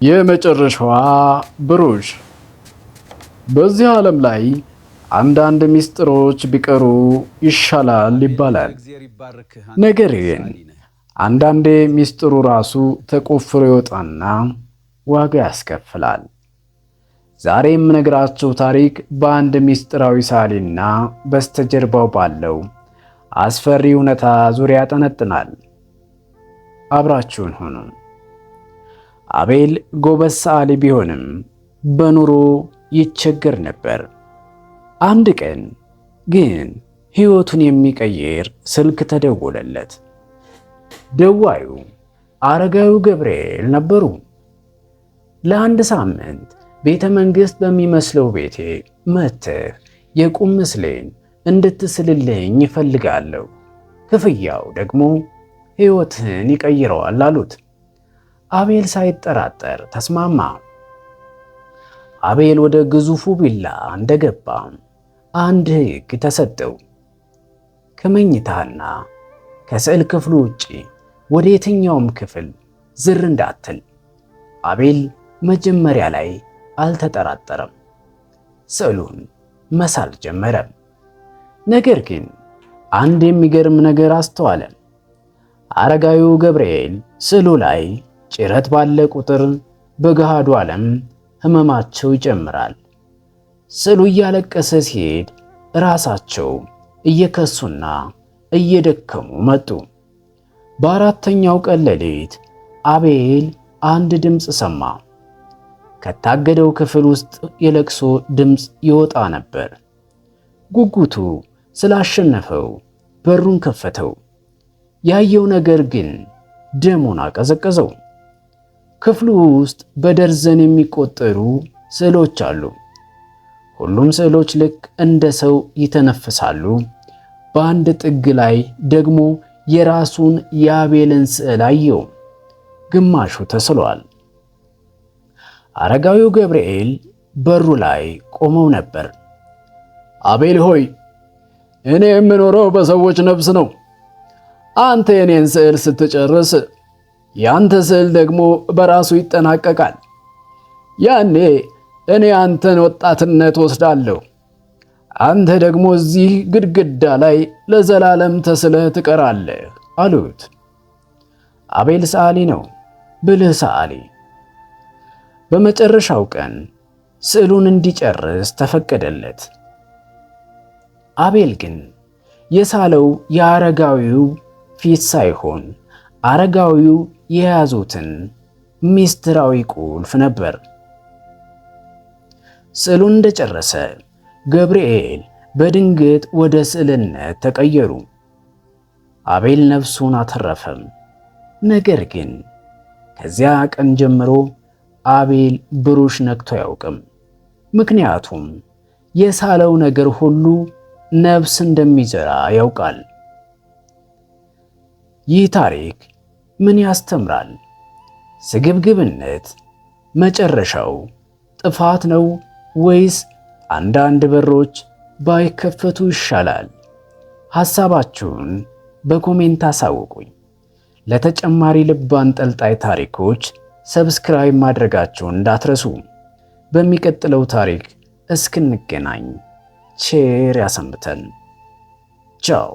የመጨረሻዋ ብሩሽ። በዚህ ዓለም ላይ አንዳንድ ሚስጥሮች ቢቀሩ ይሻላል ይባላል። ነገር ግን አንዳንዴ ሚስጥሩ ራሱ ተቆፍሮ ይወጣና ዋጋ ያስከፍላል። ዛሬ የምነግራችሁ ታሪክ በአንድ ሚስጥራዊ ሳሊና በስተጀርባው ባለው አስፈሪ እውነታ ዙሪያ ያጠነጥናል። አብራችሁን ሁኑ። አቤል ጎበዝ ሰዓሊ ቢሆንም በኑሮ ይቸገር ነበር። አንድ ቀን ግን ሕይወቱን የሚቀይር ስልክ ተደወለለት። ደዋዩ አረጋዊው ገብርኤል ነበሩ። ለአንድ ሳምንት ቤተ መንግሥት በሚመስለው ቤቴ መጥተህ የቁም ምስሌን እንድትስልልኝ ይፈልጋለሁ፣ ክፍያው ደግሞ ሕይወትህን ይቀይረዋል አሉት። አቤል ሳይጠራጠር ተስማማ። አቤል ወደ ግዙፉ ቪላ እንደገባ አንድ ሕግ ተሰጠው። ከመኝታና ከስዕል ክፍሉ ውጪ ወደ የትኛውም ክፍል ዝር እንዳትል። አቤል መጀመሪያ ላይ አልተጠራጠረም። ስዕሉን መሳል ጀመረ። ነገር ግን አንድ የሚገርም ነገር አስተዋለ። አረጋዊው ገብርኤል ስዕሉ ላይ ጭረት ባለ ቁጥር በገሃዱ ዓለም ሕመማቸው ይጨምራል። ስዕሉ እያለቀሰ ሲሄድ ራሳቸው እየከሱና እየደከሙ መጡ። በአራተኛው ቀን ሌሊት አቤል አንድ ድምፅ ሰማ። ከታገደው ክፍል ውስጥ የለቅሶ ድምፅ ይወጣ ነበር። ጉጉቱ ስላሸነፈው በሩን ከፈተው። ያየው ነገር ግን ደሙን አቀዘቀዘው። ክፍሉ ውስጥ በደርዘን የሚቆጠሩ ስዕሎች አሉ። ሁሉም ስዕሎች ልክ እንደ ሰው ይተነፍሳሉ። በአንድ ጥግ ላይ ደግሞ የራሱን የአቤልን ስዕል አየው። ግማሹ ተስሏል። አረጋዊው ገብርኤል በሩ ላይ ቆመው ነበር። አቤል ሆይ፣ እኔ የምኖረው በሰዎች ነፍስ ነው። አንተ የኔን ስዕል ስትጨርስ ያንተ ስዕል ደግሞ በራሱ ይጠናቀቃል። ያኔ እኔ አንተን ወጣትነት ወስዳለሁ። አንተ ደግሞ እዚህ ግድግዳ ላይ ለዘላለም ተስለህ ትቀራለህ አሉት። አቤል ሰዓሊ ነው፣ ብልህ ሰዓሊ። በመጨረሻው ቀን ስዕሉን እንዲጨርስ ተፈቀደለት። አቤል ግን የሳለው የአረጋዊው ፊት ሳይሆን አረጋዊው የያዙትን ሚስጥራዊ ቁልፍ ነበር። ስዕሉን እንደጨረሰ ገብርኤል በድንገት ወደ ስዕልነት ተቀየሩ። አቤል ነፍሱን አተረፈም። ነገር ግን ከዚያ ቀን ጀምሮ አቤል ብሩሽ ነክቶ አያውቅም። ምክንያቱም የሳለው ነገር ሁሉ ነፍስ እንደሚዘራ ያውቃል። ይህ ታሪክ ምን ያስተምራል? ስግብግብነት መጨረሻው ጥፋት ነው ወይስ አንዳንድ በሮች ባይከፈቱ ይሻላል? ሐሳባችሁን በኮሜንት አሳውቁኝ። ለተጨማሪ ልብ አንጠልጣይ ታሪኮች ሰብስክራይብ ማድረጋችሁን እንዳትረሱ። በሚቀጥለው ታሪክ እስክንገናኝ ቸር ያሰንብተን። ቻው።